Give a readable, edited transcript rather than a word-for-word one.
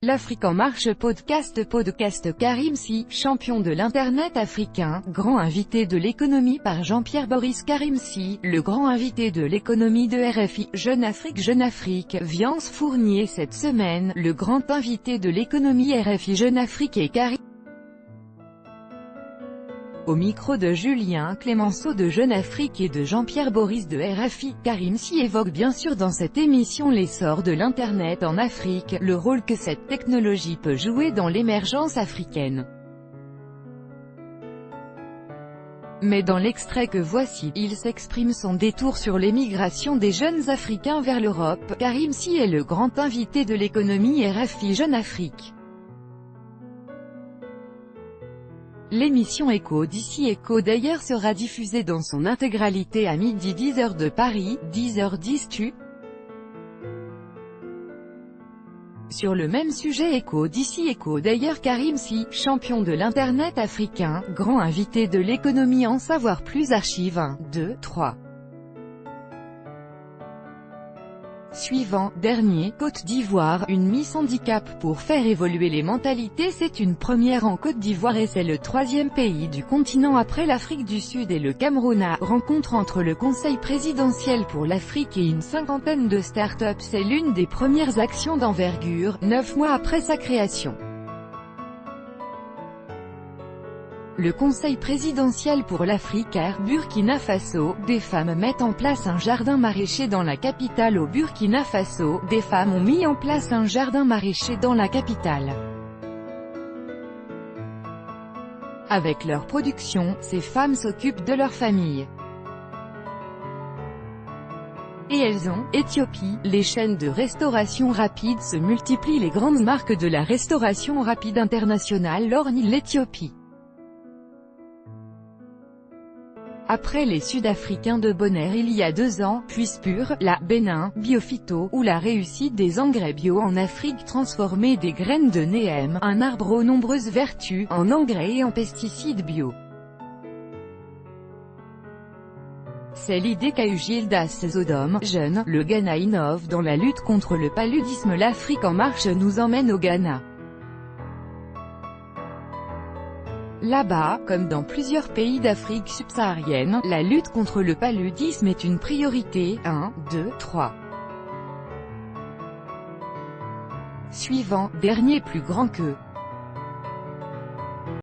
L'Afrique en marche podcast Karim Sy, champion de l'internet africain, grand invité de l'économie par Jean-Pierre Boris Karim Sy, le grand invité de l'économie de RFI, Jeune Afrique, Viance Fournier cette semaine, le grand invité de l'économie RFI Jeune Afrique et Karim. Au micro de Julien Clémenceau de Jeune Afrique et de Jean-Pierre Boris de RFI, Karim Sy évoque bien sûr dans cette émission l'essor de l'Internet en Afrique, le rôle que cette technologie peut jouer dans l'émergence africaine. Mais dans l'extrait que voici, il s'exprime son détour sur l'émigration des jeunes Africains vers l'Europe. Karim Sy est le grand invité de l'économie RFI Jeune Afrique. L'émission Écho d'ici Écho d'ailleurs sera diffusée dans son intégralité à midi 10h de Paris, 10h10 tu. Sur le même sujet Écho d'ici Écho d'ailleurs Karim Sy, champion de l'internet africain, grand invité de l'économie en savoir plus archive 1, 2, 3. Suivant, dernier, Côte d'Ivoire, une Miss Handicap pour faire évoluer les mentalités. C'est une première en Côte d'Ivoire et c'est le 3e pays du continent après l'Afrique du Sud et le Cameroun. Rencontre entre le Conseil présidentiel pour l'Afrique et une cinquantaine de start-up. C'est l'une des premières actions d'envergure, 9 mois après sa création. Le Conseil présidentiel pour l'Afrique Burkina Faso, des femmes mettent en place un jardin maraîcher dans la capitale. Au Burkina Faso, des femmes ont mis en place un jardin maraîcher dans la capitale. Avec leur production, ces femmes s'occupent de leur famille. Et elles ont, Éthiopie, les chaînes de restauration rapide se multiplient. Les grandes marques de la restauration rapide internationale lorgnent l'Éthiopie. Après les Sud-Africains de Bonaire il y a 2 ans, puis Spur, la Bénin, Biophyto, ou la réussite des engrais bio en Afrique. Transformer des graines de Neem, un arbre aux nombreuses vertus, en engrais et en pesticides bio. C'est l'idée qu'a eue Gildas Zodom, jeune. Le Ghana innove dans la lutte contre le paludisme. L'Afrique en marche nous emmène au Ghana. Là-bas, comme dans plusieurs pays d'Afrique subsaharienne, la lutte contre le paludisme est une priorité. 1, 2, 3. Suivant, dernier plus grand que